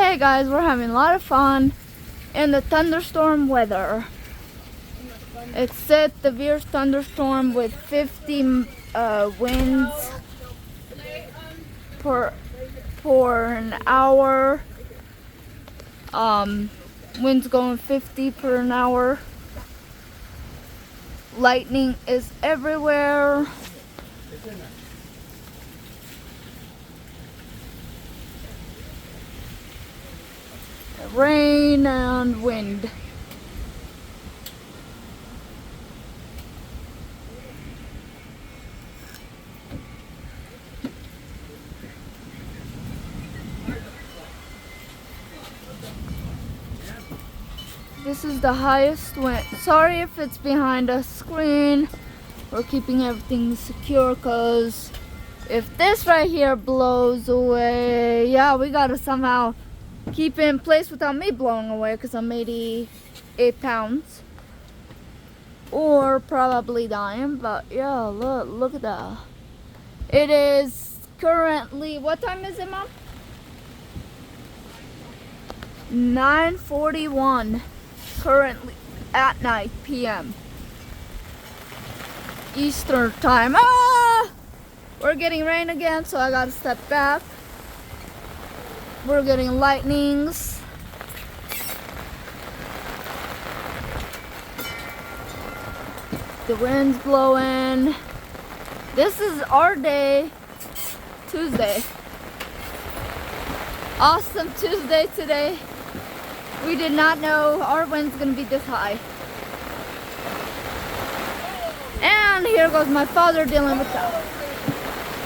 Hey guys, we're having a lot of fun in the thunderstorm weather. It's a severe thunderstorm with 50 winds for an hour. Winds going 50 per an hour. Lightning is everywhere. Rain and wind. This is the highest wind. Sorry if it's behind a screen. We're keeping everything secure because if this right here blows away, yeah, we gotta somehow keep it in place without me blowing away because I'm 88 pounds. Or probably dying, but yeah, look at that. It is currently, what time is it, Mom? 9:41 currently at night p.m. Eastern time. We're getting rain again, so I gotta step back. We're getting lightnings. The wind's blowing. This is our day, Tuesday. Awesome Tuesday today. We did not know our wind's gonna be this high. And here goes my father dealing with that.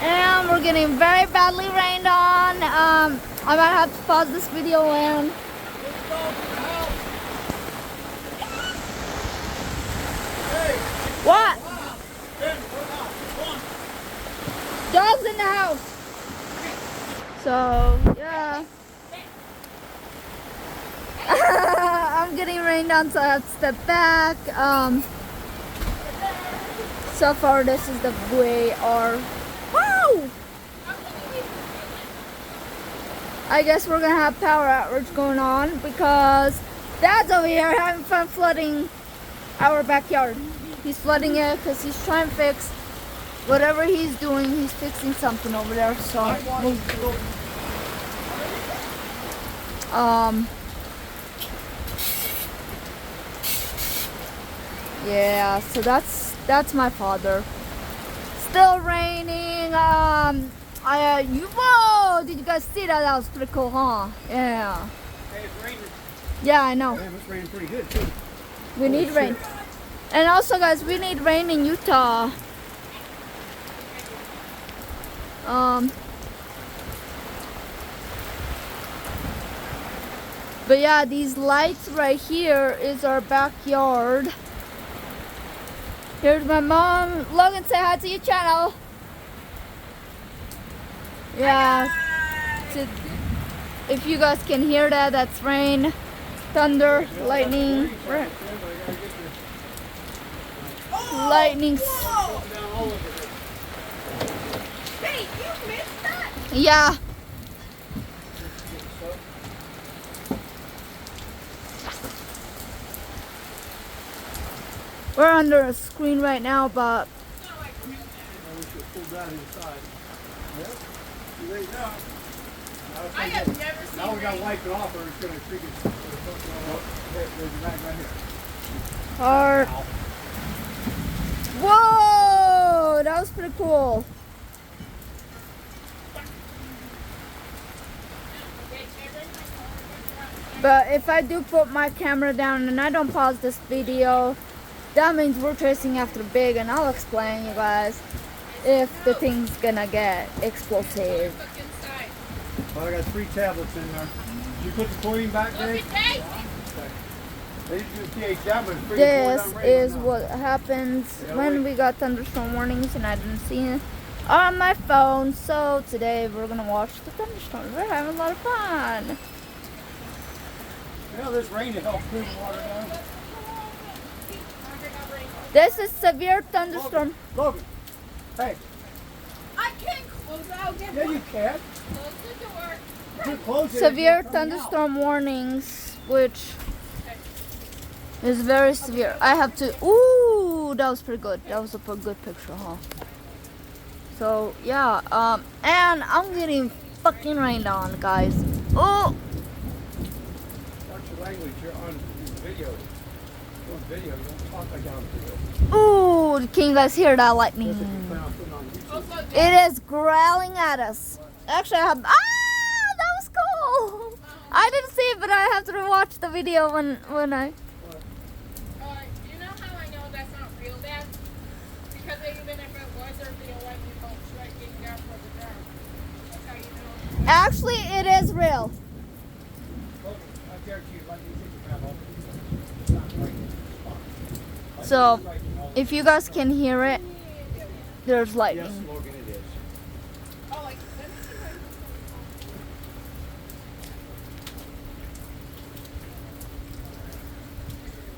And we're getting very badly rained on. I might have to pause this video and what? Dogs in the house. So yeah. I'm getting rained on, so I have to step back. So far this is the way our woo! I guess we're gonna have power outage going on because Dad's over here having fun flooding our backyard. He's flooding it because he's trying to fix whatever he's doing. He's fixing something over there. So yeah, so that's my father. Still raining. Whoa! Did you guys see that? That was pretty cool, huh? Yeah. Hey, it's raining. Yeah, I know. Hey, it's raining pretty good too. We need rain. And also, guys, we need rain in Utah. But yeah, these lights right here is our backyard. Here's my mom. Logan, say hi to your channel. Yeah. If you guys can hear that, that's rain, thunder, lightning. Lightning. Hey, you missed that? Yeah. We're under a screen right now, but I have never seen Now we gotta rain. wipe it off or it's gonna trigger. There's a bag right here. hard. Whoa! That was pretty cool. But if I do put my camera down and I don't pause this video, that means we're chasing after big, and I'll explain you guys if the thing's gonna get explosive. Well, I got 3 tablets in there. Did you put the chlorine back, Dave? They used to do pH down, but it's pretty This cool, is what happens when we got thunderstorm warnings and I didn't see it on my phone. So today we're gonna watch the thunderstorms. We're having a lot of fun. You know, this rain to help cool the water down. This is severe thunderstorm. Logan, hey. I can't close it. I'll get Yeah, you can. Close the door. severe thunderstorm warnings, which is very severe. I have to. Ooh, that was pretty good. That was a good picture, huh? So yeah, and I'm getting fucking rained on, guys. Oh. Watch your language. You're on video. You're on video. You don't talk like on video. Ooh, can you guys hear that lightning? If you plan on putting on YouTube. It is growling at us. Actually, I have. That was cool. I didn't see it, but I have to watch the video when I. You know how I know that's not real, Dad? Because even if it was a real lightning bolt striking down for the ground. That's how you know. Actually, it is real. Look, I guarantee you, lightning things will have all the- it's not lightning spot. So, Lightning striking all- if you guys can hear it, there's Yes, lightning. Logan, it is. Oh, like, let me see my...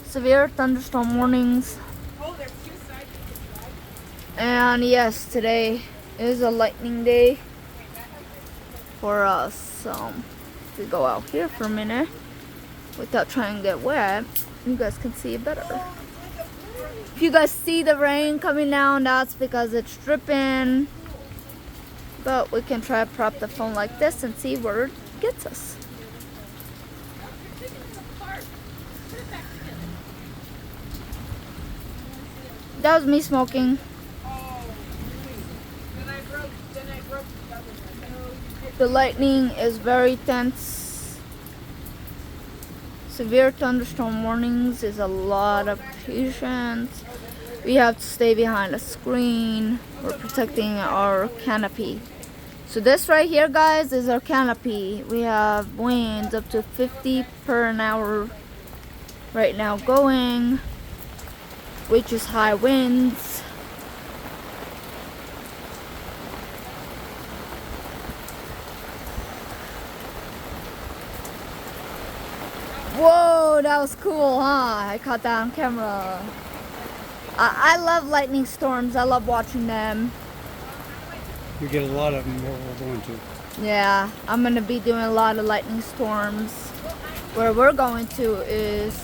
Severe thunderstorm warnings. Oh, there's two sides to the drive. And yes, today is a lightning day for us. So, if we go out here for a minute without trying to get wet, you guys can see it better. If you guys see the rain coming down, that's because it's dripping. But we can try to prop the phone like this and see where it gets us. You're taking it apart. Put it back together. That was me smoking. Oh, then I broke the other one. The lightning is very tense. Severe thunderstorm warnings is a lot of patience. We have to stay behind a screen. We're protecting our canopy. So this right here, guys, is our canopy. We have winds up to 50 per an hour right now going, which is high winds. Whoa, that was cool, huh? I caught that on camera. I love lightning storms. I love watching them. We get a lot of them where we're going to. Yeah, I'm gonna be doing a lot of lightning storms. Where we're going to is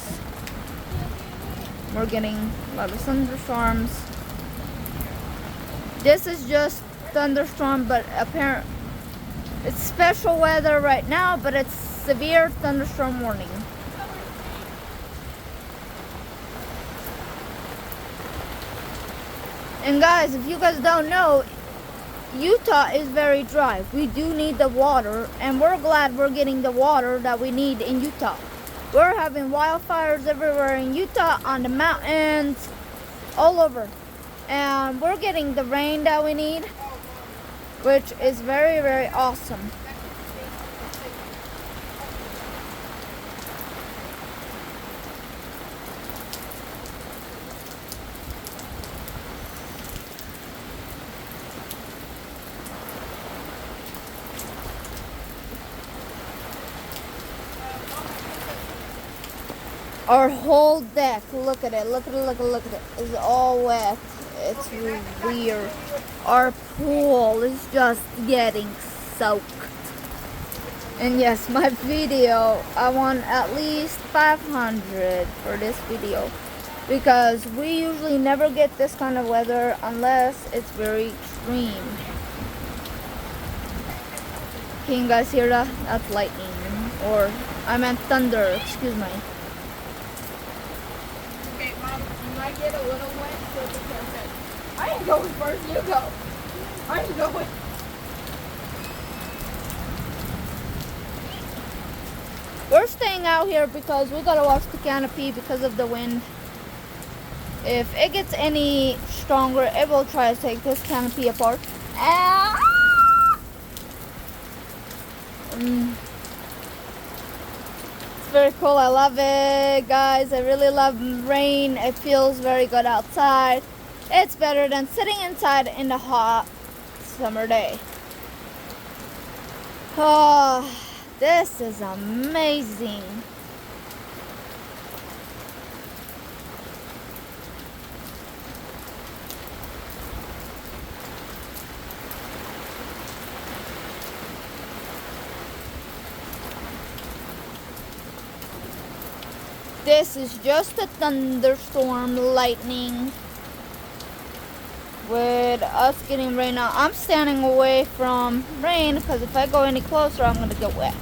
we're getting a lot of thunderstorms. This is just thunderstorm, but apparently it's special weather right now, but it's severe thunderstorm warning. And guys, if you guys don't know, Utah is very dry. We do need the water, and we're glad we're getting the water that we need in Utah. We're having wildfires everywhere in Utah, on the mountains, all over. And we're getting the rain that we need, which is very, very awesome. Our whole deck, look at it, look at it, is all wet. It's weird. Our pool is just getting soaked. And yes, my video, I want at least 500 for this video, because we usually never get this kind of weather unless it's very extreme. Can you guys hear that? That's lightning, or I meant thunder, excuse me. Okay, Mom, you might get a little wet, so be careful. I ain't going first, you go. I ain't going. We're staying out here because we gotta watch the canopy because of the wind. If it gets any stronger, it will try to take this canopy apart. It's very cool. I love it, guys. I really love rain. It feels very good outside. It's better than sitting inside in the hot summer day. Oh, this is amazing. This is just a thunderstorm lightning with us getting rain now. I'm standing away from rain because if I go any closer, I'm going to get wet.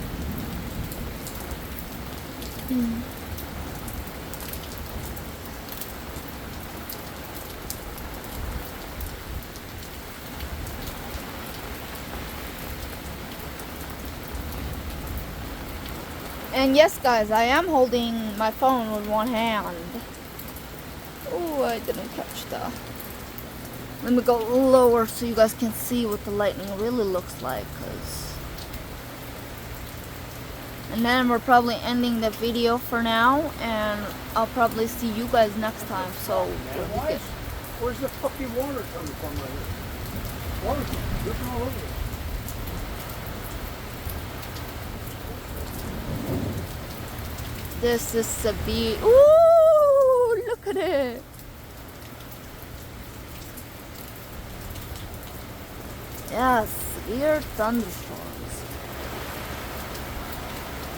And yes, guys, I am holding my phone with one hand. Oh, I didn't catch that. Let me go lower so you guys can see what the lightning really looks like. And then we're probably ending the video for now, and I'll probably see you guys next time. So, Where's the fucking water coming from right here? Water's dripping all over it. this is severe. Ooh, look at it. Yes, severe thunderstorms.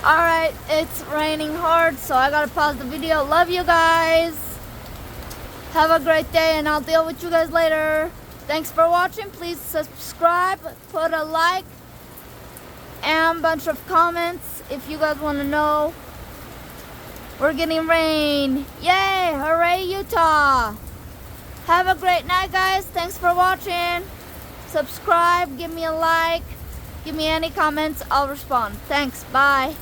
Alright, it's raining hard, so I gotta pause the video. Love you guys. Have a great day, and I'll deal with you guys later. Thanks for watching. Please subscribe, put a like, and a bunch of comments if you guys want to know. We're getting rain. Yay! Hooray, Utah! Have a great night, guys. Thanks for watching. Subscribe, give me a like, give me any comments. I'll respond. Thanks. Bye.